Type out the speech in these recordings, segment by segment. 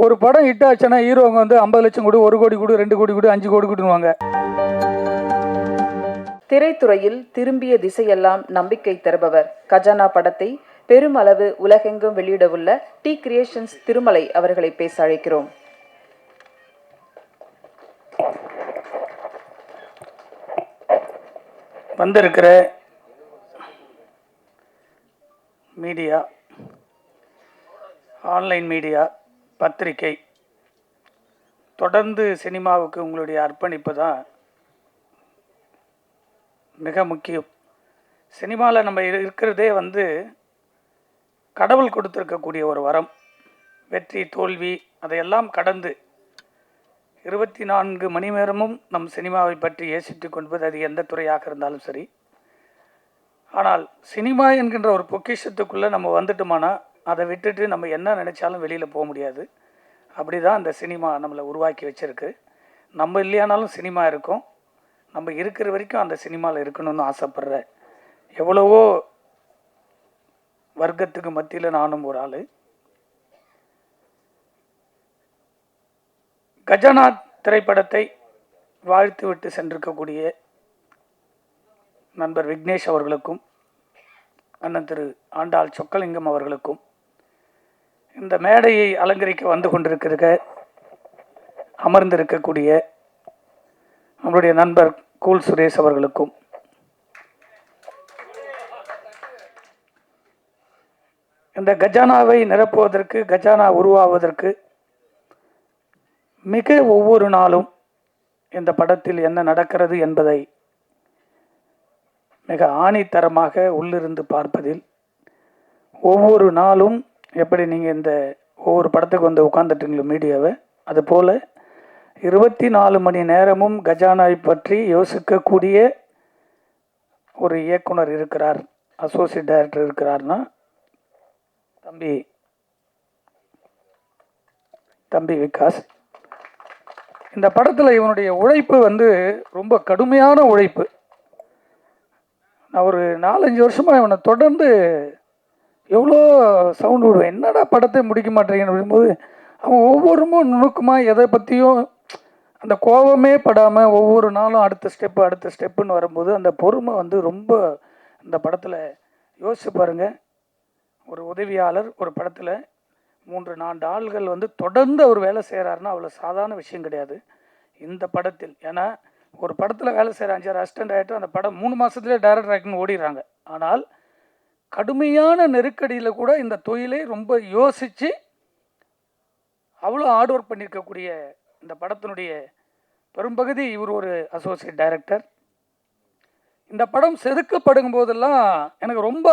ஒரு படம் ஹிட் ஆச்சுன்னா ஹீரோங்க வந்து 50 லட்சம் கொடு, 1 கோடி கொடு, 2 கோடி கொடு, 5 கோடி கொடுவாங்க. திரைத்துறையில் திரும்பிய திசையெல்லாம் நம்பிக்கை தருபவர் கஜானா படத்தை பெருமளவு உலகெங்கும் வெளியிடவுள்ள டி கிரியேஷன்ஸ் திருமலை அவர்களை பேச அழைக்கிறோம். வந்திருக்கிற மீடியா, ஆன்லைன் மீடியா, பத்திரிகை, தொடர்ந்து சினிமாவுக்கு உங்களுடைய அர்ப்பணிப்பு தான் மிக முக்கியம். சினிமாவில் நம்ம இருக்கிறதே வந்து கடவுள் கொடுத்துருக்கக்கூடிய ஒரு வரம். வெற்றி தோல்வி அதையெல்லாம் கடந்து 24 மணி நேரமும் நம் சினிமாவை பற்றி யோசித்து கொள்வது அது எந்த துறையாக இருந்தாலும் சரி. ஆனால் சினிமா என்கின்ற ஒரு பொக்கிஷத்துக்குள்ளே நம்ம வந்துட்டோமானா அதை விட்டுட்டு நம்ம என்ன நினச்சாலும் வெளியில் போக முடியாது. அப்படி தான் அந்த சினிமா நம்மளை உருவாக்கி வச்சுருக்கு. நம்ம இல்லையானாலும் சினிமா இருக்கும். நம்ம இருக்கிற வரைக்கும் அந்த சினிமாவில் இருக்கணும்னு ஆசைப்படுற எவ்வளவோ வர்க்கத்துக்கு மத்தியில் நானும் ஒரு ஆள். கஜானா திரைப்படத்தை வாழ்த்து விட்டு சென்றிருக்கக்கூடிய நண்பர் விக்னேஷ் அவர்களுக்கும் அண்ணன் திரு ஆண்டாள் சொக்கலிங்கம் அவர்களுக்கும், இந்த மேடையை அலங்கரிக்க வந்து கொண்டிருக்கிற அமர்ந்திருக்கக்கூடிய நம்முடைய நண்பர் கூல் சுரேஷ் அவர்களுக்கும், இந்த கஜானாவை நிரப்புவதற்கு, கஜானா உருவாவதற்கு மிக ஒவ்வொரு நாளும் இந்த படத்தில் என்ன நடக்கிறது என்பதை மிக ஆணித்தரமாக உள்ளிருந்து பார்ப்பதில், ஒவ்வொரு நாளும் எப்படி நீங்கள் இந்த ஒவ்வொரு படத்துக்கு வந்து உட்காந்துட்டீங்களோ மீடியாவை, அதுபோல் 24 மணி நேரமும் கஜானாவை பற்றி யோசிக்கக்கூடிய ஒரு இயக்குனர் இருக்கிறார், அசோசியேட் டைரக்டர் இருக்கிறார்னா தம்பி விகாஸ். இந்த படத்தில் இவனுடைய உழைப்பு வந்து ரொம்ப கடுமையான உழைப்பு. நான் ஒரு 4-5 வருஷமாக இவனை தொடர்ந்து எவ்வளோ சவுண்டு விடுவேன், என்னடா படத்தை முடிக்க மாட்டேங்கன்னு அப்படிங்கும்போது அவன் ஒவ்வொருமும் நுணுக்கமாக எதை பற்றியும் அந்த கோபமே படாமல் ஒவ்வொரு நாளும் அடுத்த ஸ்டெப்புன்னு வரும்போது அந்த பொறுமை வந்து ரொம்ப இந்த படத்தில் யோசிச்சு பாருங்கள். ஒரு உதவியாளர் ஒரு படத்தில் 3-4 ஆள்கள் வந்து தொடர்ந்து அவர் வேலை செய்கிறாருன்னா அவ்வளோ சாதாரண விஷயம் கிடையாது இந்த படத்தில். ஏன்னா ஒரு படத்தில் வேலை செய்கிற 5 அசிஸ்டன்ட் டைரக்டர் அந்த படம் 3 மாதத்துலேயே டைரக்டர் ஆக்டிங் ஓடிடுறாங்க. ஆனால் கடுமையான நெருக்கடியில் கூட இந்த தொழிலை ரொம்ப யோசித்து அவ்வளோ ஹார்ட் ஒர்க் பண்ணியிருக்கக்கூடிய இந்த படத்தினுடைய பெரும்பகுதி இவர் ஒரு அசோசியேட் டைரக்டர். இந்த படம் செதுக்கப்படும் போதெல்லாம் எனக்கு ரொம்ப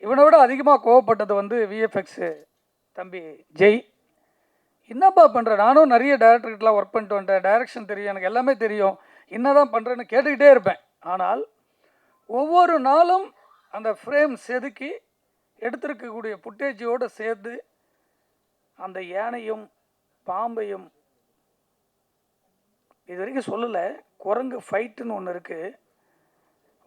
இவனை விட அதிகமாக கோவப்பட்டது வந்து விஎஃப்எக்ஸு தம்பி ஜெய். என்னப்பா பண்ணுற, நானும் நிறைய டைரக்டர்கிட்டலாம் ஒர்க் பண்ணிட்டு வந்துட்டேன், டைரக்ஷன் தெரியும், எனக்கு எல்லாமே தெரியும், என்ன தான் பண்ணுறேன்னு கேட்டுக்கிட்டே இருப்பேன். ஆனால் ஒவ்வொரு நாளும் அந்த ஃப்ரேம் செதுக்கி எடுத்திருக்கக்கூடிய ஃபுட்டேஜோடு சேர்த்து அந்த யானையும் பாம்பையும் இது வரைக்கும் சொல்லலை, குரங்கு ஃபைட்டுன்னு ஒன்று இருக்குது.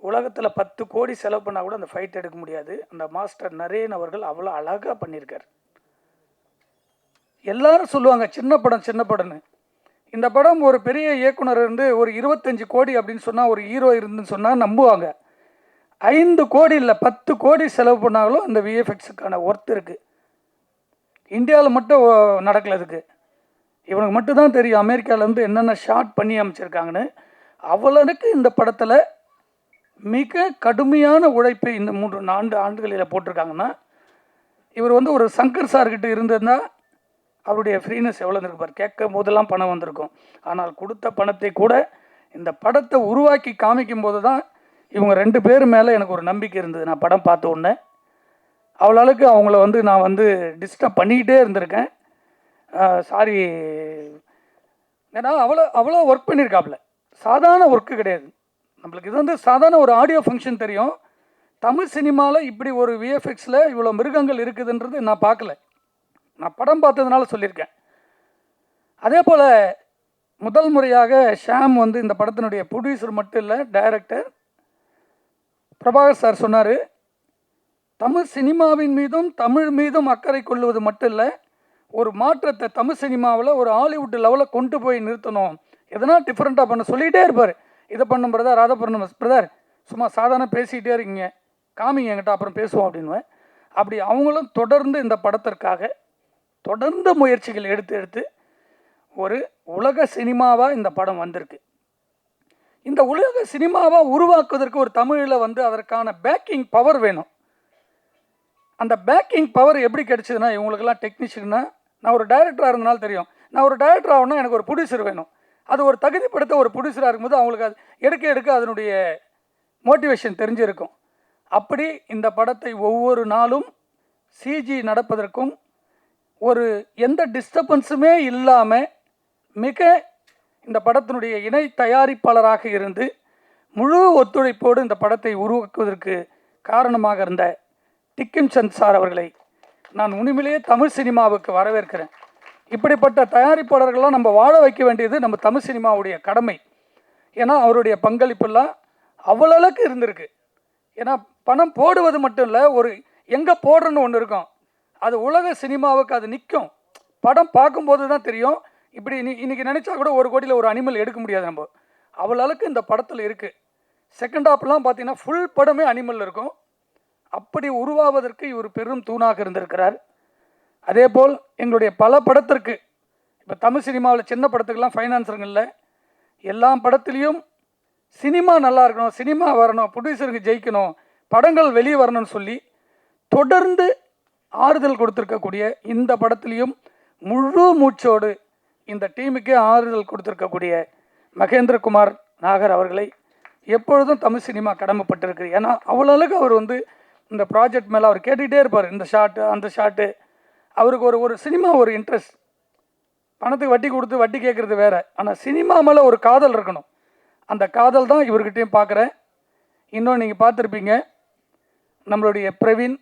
உலகத்தில் 10 கோடி செலவு பண்ணால் கூட அந்த ஃபைட் எடுக்க முடியாது. அந்த மாஸ்டர் நரேன் அவர்கள் அவ்வளோ அழகாக பண்ணியிருக்கார். எல்லாரும் சொல்லுவாங்க சின்ன படம்னு. இந்த படம் ஒரு பெரிய இயக்குனர் இருந்து ஒரு 25 கோடி அப்படின்னு சொன்னால், ஒரு ஹீரோ இருந்துன்னு சொன்னால் நம்புவாங்க. 5 கோடி இல்லை 10 கோடி செலவு பண்ணாலும் அந்த விஎஃப்எக்ஸுக்கான ஒர்த் இருக்குது. இந்தியாவில் மட்டும் நடக்கல. அதுக்கு இவனுக்கு மட்டும்தான் தெரியும் அமெரிக்காவிலேருந்து என்னென்ன ஷாட் பண்ணி அமைச்சிருக்காங்கன்னு. அவ்வளோனுக்கு இந்த படத்தில் மிக கடுமையான உழைப்பை இந்த 3-4 ஆண்டுகளில் போட்டிருக்காங்கன்னா, இவர் வந்து ஒரு சங்கர் சார்கிட்ட இருந்திருந்தால் அவருடைய ஃப்ரீனஸ் எவ்வளோ இருப்பார். கேட்கும் போதெல்லாம் பணம் வந்திருக்கும். ஆனால் கொடுத்த பணத்தை கூட இந்த படத்தை உருவாக்கி காமிக்கும் போது தான் இவங்க 2 பேர் மேலே எனக்கு ஒரு நம்பிக்கை இருந்தது. நான் படம் பார்த்த உடனே அவ்வளோக்கு அவங்கள வந்து நான் வந்து டிஸ்டர்ப் பண்ணிக்கிட்டே இருந்திருக்கேன். சாரி, ஏன்னா அவ்வளோ ஒர்க் பண்ணியிருக்காப்புல. சாதாரண ஒர்க்கு கிடையாது. நம்மளுக்கு இது வந்து சாதாரண ஒரு ஆடியோ ஃபங்க்ஷன் தெரியும். தமிழ் சினிமாவில் இப்படி ஒரு விஎஃப்எக்ஸில் இவ்வளோ மிருகங்கள் இருக்குதுன்றது நான் பார்க்கல. நான் படம் பார்த்ததுனால சொல்லியிருக்கேன். அதே போல் முதல் முறையாக ஷாம் வந்து இந்த படத்தினுடைய ப்ரொடியூசர் மட்டும் இல்லை, டைரக்டர் பிரபாகர் சார் சொன்னார், தமிழ் சினிமாவின் மீதும் தமிழ் மீதும் அக்கறை கொள்வது மட்டும் இல்லை, ஒரு மாற்றத்தை தமிழ் சினிமாவில் ஒரு ஹாலிவுட் லெவலில் கொண்டு போய் நிறுத்தணும், எதனா டிஃப்ரெண்ட்டாக பண்ண சொல்லிகிட்டே இருப்பார். இதை பண்ணும் பிரதர், அதை பண்ணும் பிரதர், சும்மா சாதாரண பேசிக்கிட்டே இருக்கீங்க, காமிங்க என்கிட்ட அப்புறம் பேசுவோம் அப்படின்னுவேன். அப்படி அவங்களும் தொடர்ந்து இந்த படத்திற்காக தொடர்ந்து முயற்சிகள் எடுத்து ஒரு உலக சினிமாவாக இந்த படம் வந்திருக்கு. இந்த உலக சினிமாவாக உருவாக்குவதற்கு ஒரு தமிழில் வந்து அதற்கான பேக்கிங் பவர் வேணும். அந்த பேக்கிங் பவர் எப்படி கிடைச்சதுன்னா, இவங்களுக்கெல்லாம் டெக்னீஷியன்னா, நான் ஒரு டைரக்டராக இருந்தனால தெரியும், நான் ஒரு டைரக்டர் ஆகணும்னா எனக்கு ஒரு ப்ரொடியூசர் வேணும். அது ஒரு தகுதிப்படுத்த ஒரு ப்ரொடியூசராக இருக்கும்போது அவங்களுக்கு அது எடுக்க அதனுடைய மோட்டிவேஷன் தெரிஞ்சிருக்கும். அப்படி இந்த படத்தை ஒவ்வொரு நாளும் சிஜி நடப்பதற்கும் ஒரு எந்த டிஸ்டர்பன்ஸுமே இல்லாமல் மிக இந்த படத்தினுடைய இணை தயாரிப்பாளராக இருந்து முழு ஒத்துழைப்போடு இந்த படத்தை உருவாக்குவதற்கு காரணமாக இருந்த டிக்கின்சன் சார் அவர்களை நான் உண்மையிலேயே தமிழ் சினிமாவுக்கு வரவேற்கிறேன். இப்படிப்பட்ட தயாரிப்பாளர்கள்லாம் நம்ம வாழ வைக்க வேண்டியது நம்ம தமிழ் சினிமாவுடைய கடமை. ஏன்னா அவருடைய பங்களிப்பெல்லாம் அவ்வளவுக்கு இருந்திருக்கு. ஏன்னா பணம் போடுவது மட்டும் இல்லை, ஒரு எங்கே போடுறன்னு ஒன்று இருக்கும், அது உலக சினிமாவுக்கு அது நிற்கும். படம் பார்க்கும்போது தான் தெரியும். இப்படி இன்னைக்கு நினச்சா கூட 1 கோடியில் ஒரு அனிமல் எடுக்க முடியாது. நம்ம அவ்வளவுக்கு இந்த படத்தில் இருக்குது. செகண்ட் ஹாப்லாம் பார்த்தீங்கன்னா ஃபுல் படமே அனிமல் இருக்கும். அப்படி உருவாவதற்கு இவர் பெரும் தூணாக இருந்திருக்கிறார். அதே போல் எங்களுடைய பல படத்திற்கு, இப்போ தமிழ் சினிமாவில் சின்ன படத்துக்கெல்லாம் ஃபைனான்ஸருங்க இல்லை, எல்லா படத்துலேயும் சினிமா நல்லா இருக்கணும், சினிமா வரணும், ப்ரொடியூசருக்கு ஜெயிக்கணும், படங்கள் வெளியே வரணும்னு சொல்லி தொடர்ந்து ஆறுதல் கொடுத்துருக்கக்கூடிய இந்த படத்துலேயும் முழு மூச்சோடு இந்த டீமுக்கே ஆறுதல் கொடுத்துருக்கக்கூடிய மகேந்திரகுமார் நாகர் அவர்களை எப்பொழுதும் தமிழ் சினிமா கடமைப்பட்டிருக்கு. ஏன்னா அவ்வளோக்கு அவர் வந்து இந்த ப்ராஜெக்ட் மேலே அவர் கேட்டுக்கிட்டே இருப்பார், இந்த ஷாட்டு அந்த ஷாட்டு. அவருக்கு ஒரு சினிமா ஒரு இன்ட்ரெஸ்ட். பணத்துக்கு வட்டி கொடுத்து வட்டி கேட்குறது வேறு, ஆனால் சினிமா மேலே ஒரு காதல் இருக்கணும். அந்த காதல் தான் இவர்கிட்டையும் பார்க்குறேன். இன்னும் நீங்கள் பார்த்துருப்பீங்க, நம்மளுடைய பிரவீன்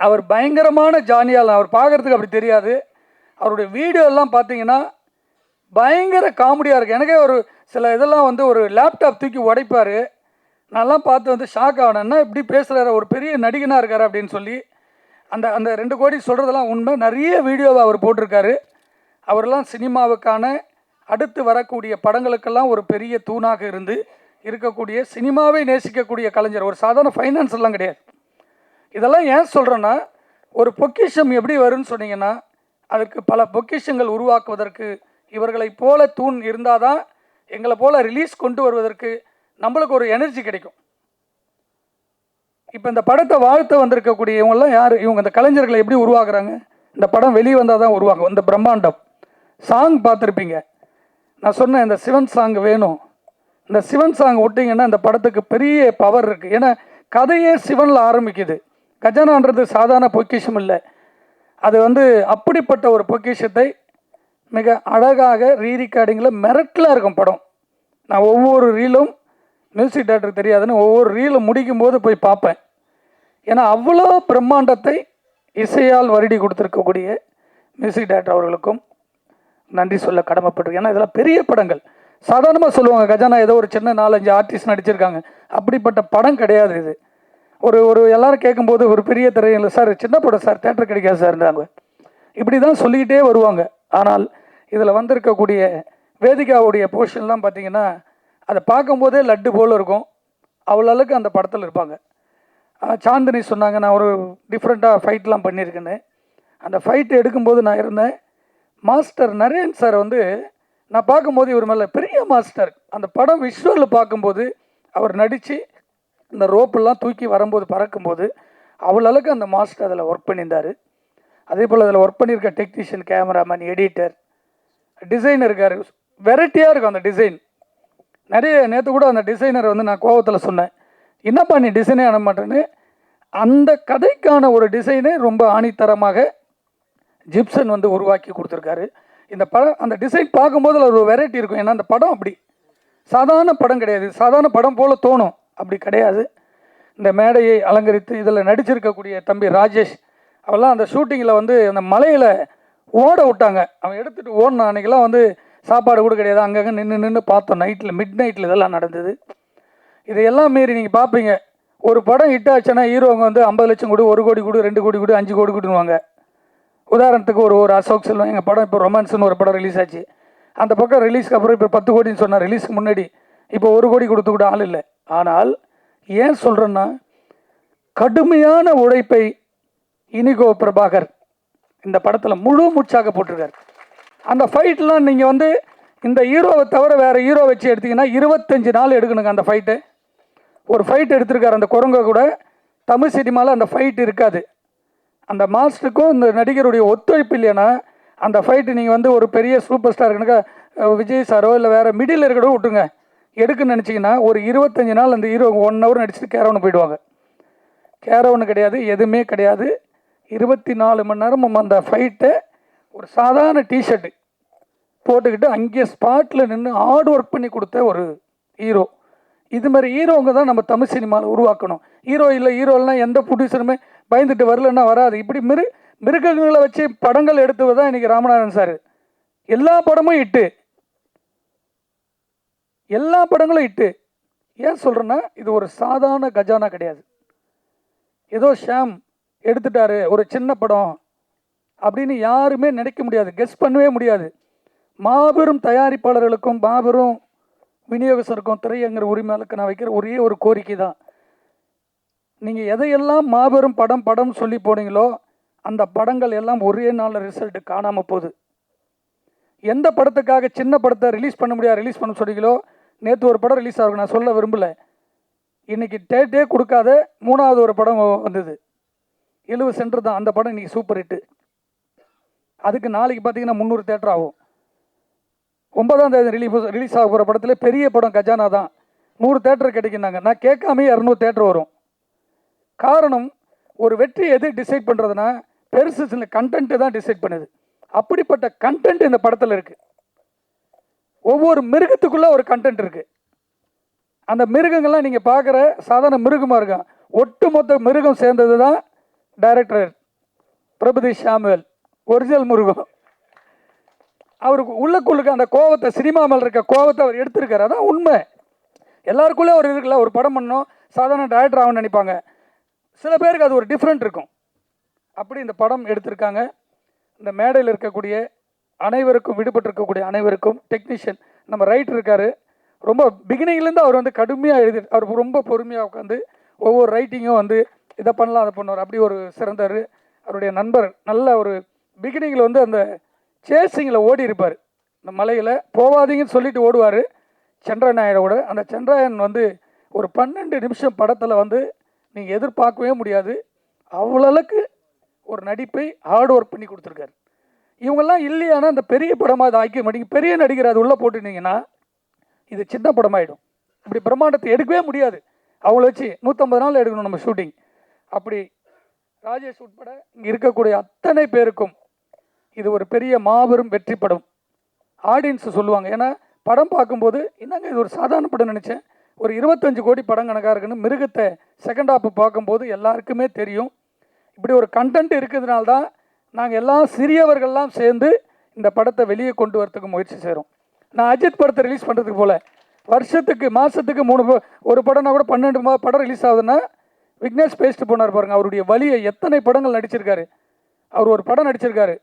அவர் பயங்கரமான ஜானியால், அவர் பார்க்குறதுக்கு அப்படி தெரியாது. அவருடைய வீடியோலாம் பார்த்தீங்கன்னா பயங்கர காமெடியாக இருக்குது. எனக்கே ஒரு சில இதெல்லாம் வந்து ஒரு லேப்டாப் தூக்கி உடைப்பார். நான்லாம் பார்த்து வந்து ஷாக் ஆனேன்னா, இப்படி பேசுகிறாரு, ஒரு பெரிய நடிகனாக இருக்கார் அப்படின்னு சொல்லி. அந்த அந்த 2 கோடி சொல்கிறதெல்லாம் உண்மை. நிறைய வீடியோவை அவர் போட்டிருக்காரு. அவரெல்லாம் சினிமாவுக்கான அடுத்து வரக்கூடிய படங்களுக்கெல்லாம் ஒரு பெரிய தூணாக இருந்து இருக்கக்கூடிய, சினிமாவை நேசிக்கக்கூடிய கலைஞர். ஒரு சாதாரண ஃபைனான்ஸ் எல்லாம் கிடையாது. இதெல்லாம் ஏன் சொல்கிறேன்னா, ஒரு பொக்கிஷம் எப்படி வரும்னு சொன்னீங்கன்னா, அதற்கு பல பொக்கிஷங்கள் உருவாக்குவதற்கு இவர்களை போல தூண் இருந்தால் தான் எங்களை போல ரிலீஸ் கொண்டு வருவதற்கு நம்மளுக்கு ஒரு எனர்ஜி கிடைக்கும். இப்போ இந்த படத்தை வாழ்த்து வந்திருக்கக்கூடிய இவங்கெல்லாம் யார்? இவங்க இந்த கலைஞர்களை எப்படி உருவாக்குறாங்க? இந்த படம் வெளியே வந்தால் தான் உருவாகும். இந்த பிரம்மாண்டம் சாங் பார்த்துருப்பீங்க. நான் சொன்னேன், இந்த சிவன் சாங் வேணும். இந்த சிவன் சாங் விட்டிங்கன்னா இந்த படத்துக்கு பெரிய பவர் இருக்குது. ஏன்னா கதையே சிவனில் ஆரம்பிக்குது. கஜானான்றது சாதாரண பொக்கிஷம் இல்லை. அது வந்து அப்படிப்பட்ட ஒரு பொக்கிஷத்தை மிக அழகாக ரீரிகார்டிங்கில் மிரட்டலாக இருக்கும் படம். நான் ஒவ்வொரு ரீலும் மியூசிக் டைரக்டருக்கு தெரியாதுன்னு ஒவ்வொரு ரீலும் முடிக்கும் போது போய் பார்ப்பேன். ஏன்னா அவ்வளோ பிரம்மாண்டத்தை இசையால் வருடி கொடுத்துருக்கக்கூடிய மியூசிக் டைரக்டர் அவர்களுக்கும் நன்றி சொல்ல கடமைப்பட்டிருக்கு. ஏன்னா இதெல்லாம் பெரிய படங்கள். சாதாரணமாக சொல்லுவாங்க கஜானா ஏதோ ஒரு சின்ன 4-5 ஆர்டிஸ்ட் நடிச்சிருக்காங்க, அப்படிப்பட்ட படம் கிடையாது இது. ஒரு எல்லாரும் கேட்கும்போது ஒரு பெரிய திரையில் சார் சின்ன படம் சார், தேட்டர் கிடைக்காது சார்ன்றாங்க. இப்படி தான் சொல்லிக்கிட்டே வருவாங்க. ஆனால் இதில் வந்திருக்கக்கூடிய வேதிகாவுடைய போர்ஷன்லாம் பார்த்தீங்கன்னா அதை பார்க்கும்போதே லட்டு போல் இருக்கும். அவ்வளோக்கு அந்த படத்தில் இருப்பாங்க. சாந்தினி சொன்னாங்க, நான் ஒரு டிஃப்ரெண்ட்டாக ஃபைட்லாம் பண்ணியிருக்கேன்னு. அந்த ஃபைட்டு எடுக்கும்போது நான் இருந்தேன். மாஸ்டர் நரேன் சார் வந்து நான் பார்க்கும்போது இவர் மேலே பெரிய மாஸ்டர். அந்த படம் விஷுவலில் பார்க்கும்போது அவர் நடித்து இந்த ரோப்பெல்லாம் தூக்கி வரும்போது பறக்கும்போது அவ்வளோக்கு அந்த மாஸ்டர் அதில் ஒர்க் பண்ணியிருந்தார். அதே போல் அதில் ஒர்க் பண்ணியிருக்க டெக்னீஷியன், கேமராமேன், எடிட்டர், டிசைனர் இருக்கார். வெரைட்டியாக இருக்கும் அந்த டிசைன். நிறைய நேற்று கூட அந்த டிசைனர் வந்து நான் கோவத்தில் சொன்னேன், என்னப்பா நீ டிசைனே அனுப்ப மாட்டேன்னு. அந்த கதைக்கான ஒரு டிசைனே ரொம்ப ஆணித்தரமாக ஜிப்சன் வந்து உருவாக்கி கொடுத்துருக்காரு. இந்த படம் அந்த டிசைன் பார்க்கும்போது அதில் ஒரு வெரைட்டி இருக்கும். ஏன்னா அந்த படம் அப்படி சாதாரண படம் கிடையாது. சாதாரண படம் போல் தோணும், அப்படி கிடையாது. இந்த மேடையை அலங்கரித்து இதில் நடிச்சிருக்கக்கூடிய தம்பி ராஜேஷ் அவெல்லாம் அந்த ஷூட்டிங்கில் வந்து அந்த மலையில் ஓட விட்டாங்க. அவன் எடுத்துகிட்டு ஓடினான். அன்றைக்கெல்லாம் வந்து சாப்பாடு கூட கிடையாது. அங்கங்கே நின்று பார்த்தோம். நைட்டில் மிட் நைட்டில் இதெல்லாம் நடந்தது. இதையெல்லாம் மீறி நீங்கள் பார்ப்பீங்க, ஒரு படம் ஹிட் ஆச்சுன்னா ஹீரோங்க வந்து 50 லட்சம் கொடு, 1 கோடி கொடு, 2 கோடி கொடு, 5 கோடி கொடுன்னுவாங்க. உதாரணத்துக்கு ஒரு ஒரு அசோக் செல்வம் எங்கள் படம் இப்போ ரொமான்ஸ்னு ஒரு படம் ரிலீஸ் ஆச்சு. அந்த பக்கம் ரிலீஸ்க்கு அப்புறம் இப்போ 10 கோடின்னு சொன்னார். ரிலீஸ்க்கு முன்னாடி இப்போ 1 கோடி கொடுத்து கூட ஆள் இல்லை. ஆனால் ஏன் சொல்கிறேன்னா, கடுமையான உழைப்பை இனிகோ பிரபாகர் இந்த படத்தில் முழு மூச்சாக போட்டிருக்காரு. அந்த ஃபைட்லாம் நீங்கள் வந்து இந்த ஹீரோவை தவிர வேறு ஹீரோ வச்சு எடுத்திங்கன்னா 25 நாள் எடுக்கணுங்க அந்த ஃபைட்டு. ஒரு ஃபைட் எடுத்திருக்காரு அந்த குரங்க கூட. தமிழ் சினிமாவில் அந்த ஃபைட் இருக்காது. அந்த மாஸ்டருக்கும் இந்த நடிகருடைய ஒத்துழைப்பு இல்லைன்னா அந்த ஃபைட்டு நீங்கள் வந்து ஒரு பெரிய சூப்பர் ஸ்டார் கணக்கா விஜய் சாரோ இல்லை வேறு மிடில் இருக்கிறதோ விட்டுங்க எடுக்குன்னு நினச்சிங்கன்னா ஒரு 25 நாள் அந்த ஹீரோ 1 ஹவர் நடிச்சுட்டு கேரவனு போயிடுவாங்க. கேரவனு கிடையாது, எதுவுமே கிடையாது. 24 மணி நேரமும் அந்த ஃபைட்டை ஒரு சாதாரண டிஷர்ட்டு போட்டுக்கிட்டு அங்கேயே ஸ்பாட்டில் நின்று ஹார்ட் ஒர்க் பண்ணி கொடுத்த ஒரு ஹீரோ. இது மாதிரி ஹீரோங்க தான் நம்ம தமிழ் சினிமாவில் உருவாக்கணும். ஹீரோலாம் எந்த ப்ரொடியூசருமே பயந்துட்டு வரலன்னா வராது. இப்படி மிருகங்களை வச்சு படங்கள் எடுத்தவர் தான் இன்றைக்கி ராமநாதன் சார். எல்லா படமும் இட்டு, எல்லா படங்களும் இட்டு. ஏன் சொல்கிறேன்னா, இது ஒரு சாதாரண கஜானா கிடையாது. ஏதோ ஷாம் எடுத்துட்டாரு ஒரு சின்ன படம் அப்படின்னு யாருமே நினைக்க முடியாது, கெஸ் பண்ணவே முடியாது. மாபெரும் தயாரிப்பாளர்களுக்கும் மாபெரும் விநியோகஸ்தருக்கும் திரையரங்க உரிமையாளருக்கு நான் வைக்கிற ஒரே ஒரு கோரிக்கை தான், நீங்கள் எதையெல்லாம் மாபெரும் படம் சொல்லி போனீங்களோ அந்த படங்கள் எல்லாம் ஒரே நாளில் ரிசல்ட்டு காணாமல் போகுது. எந்த படத்துக்காக சின்ன படத்தை ரிலீஸ் பண்ண முடியாது ரிலீஸ் பண்ண சொன்னீங்களோ, நேற்று ஒரு படம் ரிலீஸ் ஆகும், நான் சொல்ல விரும்பலை, இன்றைக்கி டேட்டே கொடுக்காத 3வது ஒரு படம் வந்தது, 70 சென்டர் தான். அந்த படம் இன்றைக்கி சூப்பர் ஹிட்டு. அதுக்கு நாளைக்கு பார்த்தீங்கன்னா 300 தேட்டர் ஆகும். 9ஆம் தேதி ரிலீஸ் ஆக போகிற படத்தில் பெரிய படம் கஜானா தான் 100 தேட்டர் கிடைக்குன்னாங்க. நான் கேட்காமே 200 தேட்டர் வரும். காரணம், ஒரு வெற்றி எது டிசைட் பண்ணுறதுனா பெருசு சில கண்டென்ட்டு தான் டிசைட் பண்ணுது. அப்படிப்பட்ட கண்டென்ட் இந்த படத்தில் இருக்குது. ஒவ்வொரு மிருகத்துக்குள்ளே ஒரு கண்டென்ட் இருக்குது. அந்த மிருகங்கள்லாம் நீங்கள் பார்க்குற சாதாரண மிருகமாக இருக்கும், ஒட்டுமொத்த மிருகம் சேர்ந்தது தான் டைரக்டர் பிரபுதி ஷாமுவேல். ஒரிஜினல் மிருகம். அவருக்கு உள்ளுக்குள்ளுக்கு அந்த கோவத்தை, சினிமா மேலே இருக்க கோவத்தை அவர் எடுத்திருக்காரு. அதான் உண்மை. எல்லாருக்குள்ளே ஒரு இருக்குல்ல, ஒரு படம் பண்ணோம் சாதாரண டைரக்டர் ஆகணும்னு நினைப்பாங்க. சில பேருக்கு அது ஒரு டிஃப்ரெண்ட் இருக்கும். அப்படி இந்த படம் எடுத்திருக்காங்க. இந்த மேடையில் இருக்கக்கூடிய அனைவருக்கும், விடுபட்டிருக்கக்கூடிய அனைவருக்கும், டெக்னீஷியன் நம்ம ரைட்டர் இருக்கார், ரொம்ப பிகினிங்லேருந்து அவர் வந்து கடுமையாக எழுதி, அவர் ரொம்ப பொறுமையாக உட்காந்து ஒவ்வொரு ரைட்டிங்கும் வந்து இதை பண்ணலாம் அதை பண்ணுவார். அப்படி ஒரு சிறந்தார். அவருடைய நண்பர் நல்ல ஒரு பிகினிங்கில் வந்து அந்த சேசிங்கில் ஓடி இருப்பார், இந்த மலையில் போவாதீங்கன்னு சொல்லிட்டு ஓடுவார் சந்திரநாயனோட. அந்த சந்திராயன் வந்து ஒரு 12 நிமிஷம் படத்தில் வந்து நீங்கள் எதிர்பார்க்கவே முடியாது. அவ்வளவுக்கு ஒரு நடிப்பை ஹார்ட் ஒர்க் பண்ணி கொடுத்துருக்காரு. இவங்கெல்லாம் இல்லையானா அந்த பெரிய படமாக அதை ஆக்கிய மாட்டீங்க. பெரிய நடிகர் அது உள்ளே போட்டுருந்தீங்கன்னா இது சின்ன படமாயிடும். இப்படி பிரம்மாண்டத்தை எடுக்கவே முடியாது. அவங்கள வச்சு 150 நாள் எடுக்கணும் நம்ம ஷூட்டிங். அப்படி ராஜேஷ் உட்பட இங்கே இருக்கக்கூடிய அத்தனை பேருக்கும் இது ஒரு பெரிய மாபெரும் வெற்றி படம். ஆடியன்ஸ் சொல்லுவாங்க, ஏன்னா படம் பார்க்கும்போது என்னங்க இது ஒரு சாதாரண படம் நினச்சேன், ஒரு 25 கோடி படம் கணக்காக இருக்குன்னு. மிருகத்தை செகண்ட் ஹாஃப் பார்க்கும்போது எல்லாருக்குமே தெரியும் இப்படி ஒரு கண்டென்ட் இருக்கிறதுனால தான் நாங்கள் எல்லாம் சிறியவர்கள்லாம் சேர்ந்து இந்த படத்தை வெளியே கொண்டு வரத்துக்கு முயற்சி செய்கிறோம். நான் அஜித் படத்தை ரிலீஸ் பண்ணுறதுக்கு போல் வருஷத்துக்கு மாதத்துக்கு 3 ஒரு படம்னா கூட 12 படம் ரிலீஸ் ஆகுதுன்னா விக்னேஷ் பேசிட்டு போனார் பாருங்கள். அவருடைய வழியை எத்தனை படங்கள் நடிச்சிருக்காரு. அவர் ஒரு படம் நடிச்சிருக்காரு,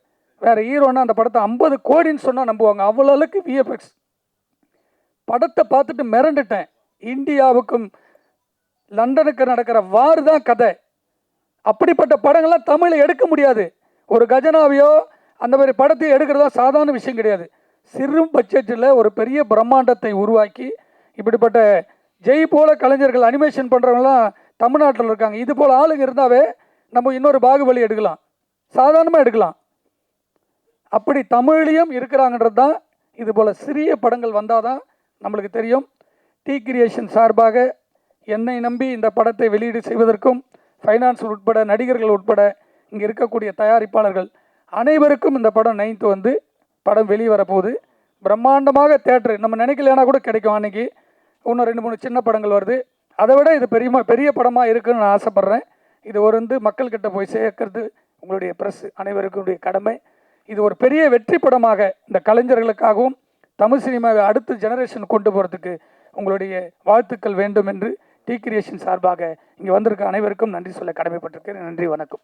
வேறு ஹீரோன்னா அந்த படத்தை 50 கோடின்னு சொன்னால் நம்புவாங்க. அவ்வளோக்கு விஎஃப்எக்ஸ். படத்தை பார்த்துட்டு மிரண்டுட்டேன். இந்தியாவுக்கும் லண்டனுக்கு நடக்கிற வார் தான் கதை. அப்படிப்பட்ட படங்கள்லாம் தமிழில் எடுக்க முடியாது. ஒரு கஜனாவையோ அந்த மாதிரி படத்தை எடுக்கிறதா சாதாரண விஷயம் கிடையாது. சிறு பட்ஜெட்டில் ஒரு பெரிய பிரம்மாண்டத்தை உருவாக்கி இப்படிப்பட்ட ஜெய் போல கலைஞர்கள் அனிமேஷன் பண்ணுறவங்களாம் தமிழ்நாட்டில் இருக்காங்க. இது போல் ஆளுங்க இருந்தாவே நம்ம இன்னொரு பாகுபலி எடுக்கலாம், சாதாரணமாக எடுக்கலாம். அப்படி தமிழ்லையும் இருக்கிறாங்கன்றது தான். இது போல் சிறிய படங்கள் வந்தால் தான் நம்மளுக்கு தெரியும். டி கிரியேஷன் சார்பாக என்னை நம்பி இந்த படத்தை வெளியீடு செய்வதற்கும், ஃபைனான்ஸ் உட்பட, நடிகர்கள் உட்பட, இங்கே இருக்கக்கூடிய தயாரிப்பாளர்கள் அனைவருக்கும் இந்த படம் 9th வந்து படம் வெளிவரப்போகுது. பிரம்மாண்டமாக தேட்டரு நம்ம நினைக்கலைன்னா கூட கிடைக்கும். அன்றைக்கி இன்னும் 2-3 சின்ன படங்கள் வருது. அதை விட இது பெரிய படமாக இருக்குன்னு நான் ஆசைப்பட்றேன். இது வந்து மக்கள்கிட்ட போய் சேர்க்கறது உங்களுடைய ப்ரெஸ் அனைவருக்குடைய கடமை. இது ஒரு பெரிய வெற்றி படமாக இந்த கலைஞர்களுக்காகவும் தமிழ் சினிமாவை அடுத்த ஜெனரேஷன் கொண்டு போகிறதுக்கு உங்களுடைய வாழ்த்துக்கள் வேண்டும் என்று டி கிரியேஷன் சார்பாக இங்கே வந்திருக்க அனைவருக்கும் நன்றி சொல்ல கடமைப்பட்டிருக்கேன். நன்றி, வணக்கம்.